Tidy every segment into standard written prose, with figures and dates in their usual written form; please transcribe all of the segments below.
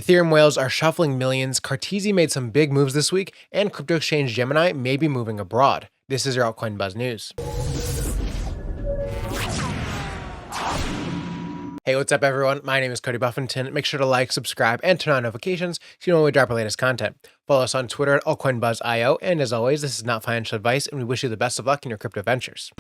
Ethereum whales are shuffling millions, Cartesi made some big moves this week, and crypto exchange Gemini may be moving abroad. This is your Altcoin Buzz news. Hey, what's up everyone? My name is Cody Buffington. Make sure to like, subscribe, and turn on notifications so you know when we drop our latest content. Follow us on Twitter at AltcoinBuzzIO, and as always, this is not financial advice, and we wish you the best of luck in your crypto ventures.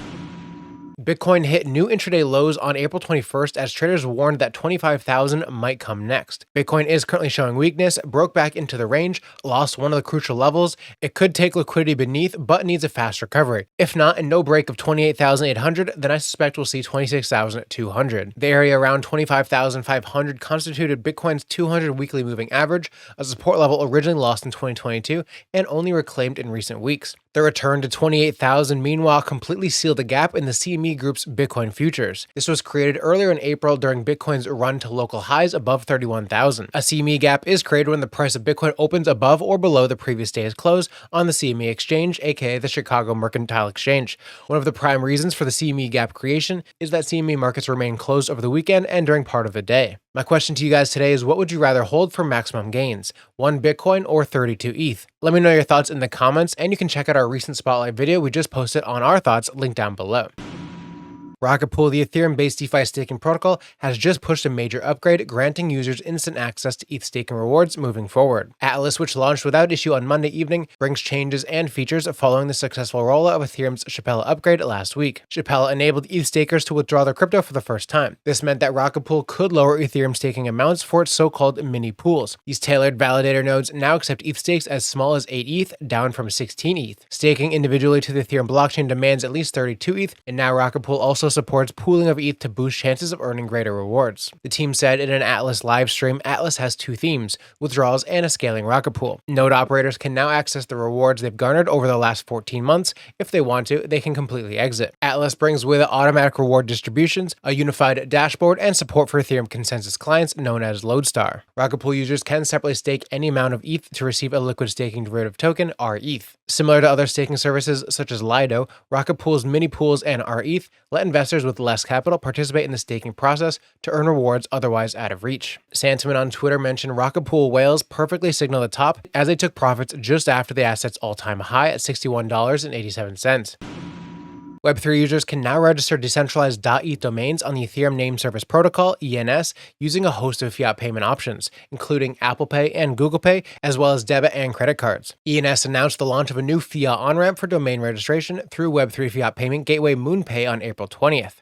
Bitcoin hit new intraday lows on April 21st as traders warned that 25,000 might come next. Bitcoin is currently showing weakness, broke back into the range, lost one of the crucial levels. It could take liquidity beneath, but needs a fast recovery. If not, and no break of 28,800, then I suspect we'll see 26,200. The area around 25,500 constituted Bitcoin's 200 weekly moving average, a support level originally lost in 2022 and only reclaimed in recent weeks. The return to 28,000 meanwhile completely sealed the gap in the CME Group's Bitcoin futures. This was created earlier in April during Bitcoin's run to local highs above 31,000. A CME gap is created when the price of Bitcoin opens above or below the previous day's close on the CME exchange, aka the Chicago Mercantile Exchange. One of the prime reasons for the CME gap creation is that CME markets remain closed over the weekend and during part of the day. My question to you guys today is, what would you rather hold for maximum gains? 1 Bitcoin or 32 ETH? Let me know your thoughts in the comments, and you can check out our recent spotlight video we just posted on our thoughts, linked down below. Rocket Pool, the Ethereum-based DeFi staking protocol, has just pushed a major upgrade, granting users instant access to ETH staking rewards moving forward. Atlas, which launched without issue on Monday evening, brings changes and features following the successful rollout of Ethereum's Shapella upgrade last week. Shapella enabled ETH stakers to withdraw their crypto for the first time. This meant that Rocket Pool could lower Ethereum staking amounts for its so-called mini pools. These tailored validator nodes now accept ETH stakes as small as 8 ETH, down from 16 ETH. Staking individually to the Ethereum blockchain demands at least 32 ETH, and now Rocket Pool also supports pooling of ETH to boost chances of earning greater rewards. The team said in an Atlas live stream, Atlas has two themes, withdrawals and a scaling Rocket Pool. Node operators can now access the rewards they've garnered over the last 14 months. If they want to, they can completely exit. Atlas brings with it automatic reward distributions, a unified dashboard, and support for Ethereum consensus clients known as Lodestar. Rocket Pool users can separately stake any amount of ETH to receive a liquid staking derivative token, RETH. Similar to other staking services such as Lido, Rocket Pool's mini pools and RETH let investors with less capital participate in the staking process to earn rewards otherwise out of reach. Santiment on Twitter mentioned Rocket Pool whales perfectly signal the top as they took profits just after the asset's all-time high at $61.87. Web3 users can now register decentralized .eth domains on the Ethereum Name Service Protocol, ENS, using a host of fiat payment options, including Apple Pay and Google Pay, as well as debit and credit cards. ENS announced the launch of a new fiat on-ramp for domain registration through Web3 fiat payment gateway Moonpay on April 20th.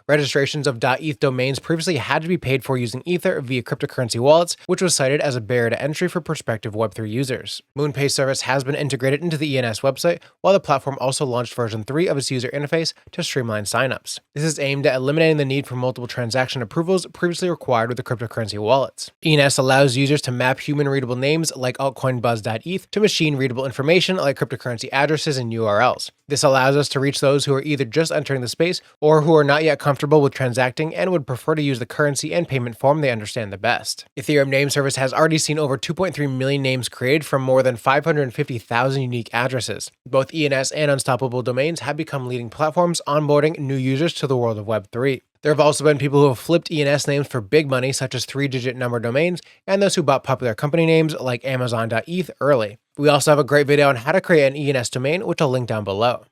Registrations of .eth domains previously had to be paid for using Ether via cryptocurrency wallets, which was cited as a barrier to entry for prospective Web3 users. Moonpay service has been integrated into the ENS website, while the platform also launched version 3 of its user interface to streamline signups. This is aimed at eliminating the need for multiple transaction approvals previously required with the cryptocurrency wallets. ENS allows users to map human-readable names like Altcoin Buzz.eth to machine-readable information like cryptocurrency addresses and URLs. This allows us to reach those who are either just entering the space or who are not yet comfortable with transacting and would prefer to use the currency and payment form they understand the best. Ethereum Name Service has already seen over 2.3 million names created from more than 550,000 unique addresses. Both ENS and Unstoppable Domains have become leading platforms onboarding new users to the world of Web3. There have also been people who have flipped ENS names for big money, such as 3-digit number domains, and those who bought popular company names like Amazon.eth early. We also have a great video on how to create an ENS domain, which I'll link down below.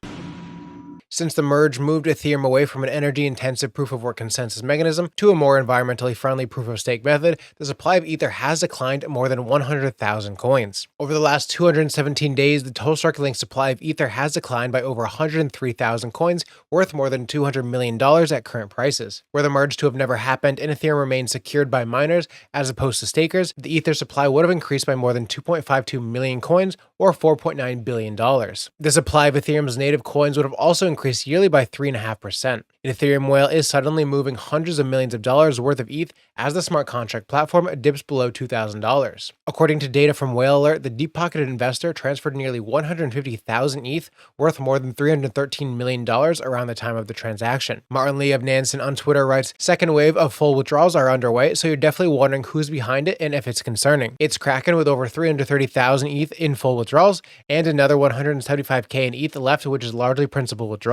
Since the merge moved Ethereum away from an energy-intensive proof-of-work consensus mechanism to a more environmentally friendly proof-of-stake method, the supply of Ether has declined more than 100,000 coins. Over the last 217 days, the total circulating supply of Ether has declined by over 103,000 coins, worth more than $200 million at current prices. Were the merge to have never happened and Ethereum remained secured by miners as opposed to stakers, the Ether supply would have increased by more than 2.52 million coins, or $4.9 billion. The supply of Ethereum's native coins would have also increased yearly by 3.5%. An Ethereum whale is suddenly moving hundreds of millions of dollars worth of ETH as the smart contract platform dips below $2,000. According to data from Whale Alert, the deep-pocketed investor transferred nearly 150,000 ETH, worth more than $313 million around the time of the transaction. Martin Lee of Nansen on Twitter writes, "Second wave of full withdrawals are underway, so you're definitely wondering who's behind it and if it's concerning. It's Kraken with over 330,000 ETH in full withdrawals, and another 175k in ETH left, which is largely principal withdrawals."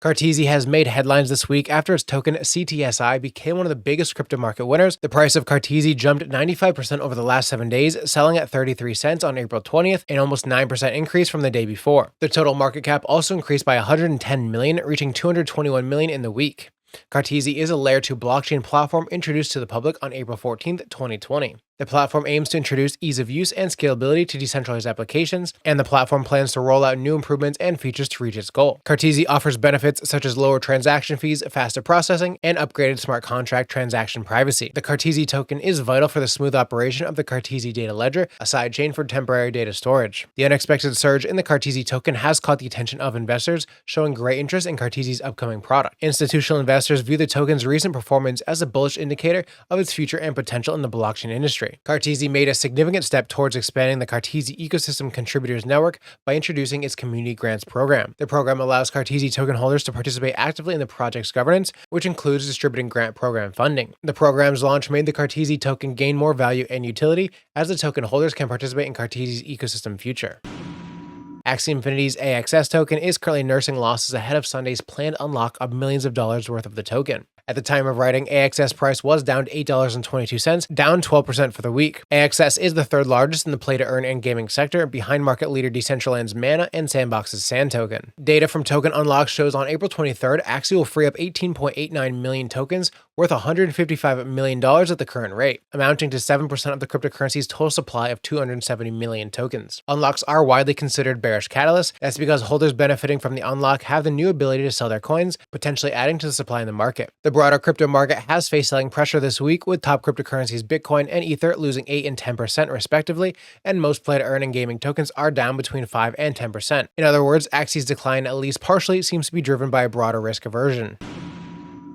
Cartesi has made headlines this week after its token CTSI became one of the biggest crypto market winners. The price of Cartesi jumped 95% over the last 7 days, selling at 33 cents on April 20th, an almost 9% increase from the day before. The total market cap also increased by 110 million, reaching 221 million in the week. Cartesi is a Layer 2 blockchain platform introduced to the public on April 14th, 2020. The platform aims to introduce ease of use and scalability to decentralized applications, and the platform plans to roll out new improvements and features to reach its goal. Cartesi offers benefits such as lower transaction fees, faster processing, and upgraded smart contract transaction privacy. The Cartesi token is vital for the smooth operation of the Cartesi data ledger, a sidechain for temporary data storage. The unexpected surge in the Cartesi token has caught the attention of investors, showing great interest in Cartesi's upcoming product. Institutional investors view the token's recent performance as a bullish indicator of its future and potential in the blockchain industry. Cartesi made a significant step towards expanding the Cartesi ecosystem contributors network by introducing its community grants program. The program allows Cartesi token holders to participate actively in the project's governance, which includes distributing grant program funding. The program's launch made the Cartesi token gain more value and utility, as the token holders can participate in Cartesi's ecosystem future. Axie Infinity's AXS token is currently nursing losses ahead of Sunday's planned unlock of millions of dollars worth of the token. At the time of writing, AXS price was down to $8.22, down 12% for the week. AXS is the third largest in the play-to-earn and gaming sector, behind market leader Decentraland's Mana and Sandbox's Sand token. Data from Token Unlock shows on April 23rd, Axie will free up 18.89 million tokens, worth $155 million at the current rate, amounting to 7% of the cryptocurrency's total supply of 270 million tokens. Unlocks are widely considered bearish catalysts. That's because holders benefiting from the unlock have the new ability to sell their coins, potentially adding to the supply in the market. The broader crypto market has faced selling pressure this week, with top cryptocurrencies Bitcoin and Ether losing 8 and 10% respectively, and most play-to-earn and gaming tokens are down between 5 and 10%. In other words, Axie's decline, at least partially, seems to be driven by a broader risk aversion.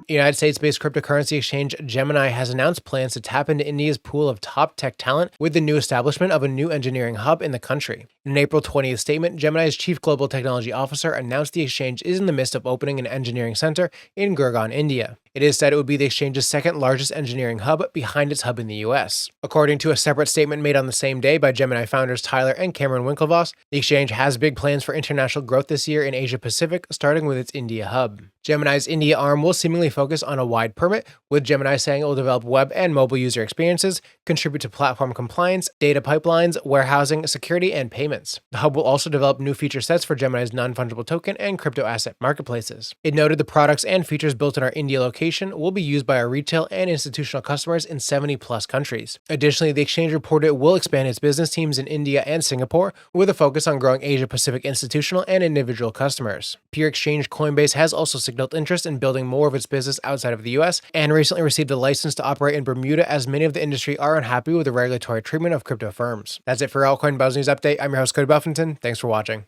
United States-based cryptocurrency exchange Gemini has announced plans to tap into India's pool of top tech talent with the new establishment of a new engineering hub in the country. In an April 20th statement, Gemini's chief global technology officer announced the exchange is in the midst of opening an engineering center in Gurgaon, India. It is said it would be the exchange's second largest engineering hub, behind its hub in the US. According to a separate statement made on the same day by Gemini founders Tyler and Cameron Winklevoss, the exchange has big plans for international growth this year in Asia Pacific, starting with its India hub. Gemini's India arm will seemingly focus on a wide permit, with Gemini saying it will develop web and mobile user experiences, contribute to platform compliance, data pipelines, warehousing, security, and payments. The hub will also develop new feature sets for Gemini's non-fungible token and crypto asset marketplaces. It noted the products and features built in our India location will be used by our retail and institutional customers in 70+ countries. Additionally, the exchange reported it will expand its business teams in India and Singapore, with a focus on growing Asia Pacific institutional and individual customers. Peer exchange Coinbase has also signaled interest in building more of its business outside of the US, and recently received a license to operate in Bermuda, as many of the industry are unhappy with the regulatory treatment of crypto firms. That's it for Altcoin Buzz News Update. I'm your host, Cody Buffington. Thanks for watching.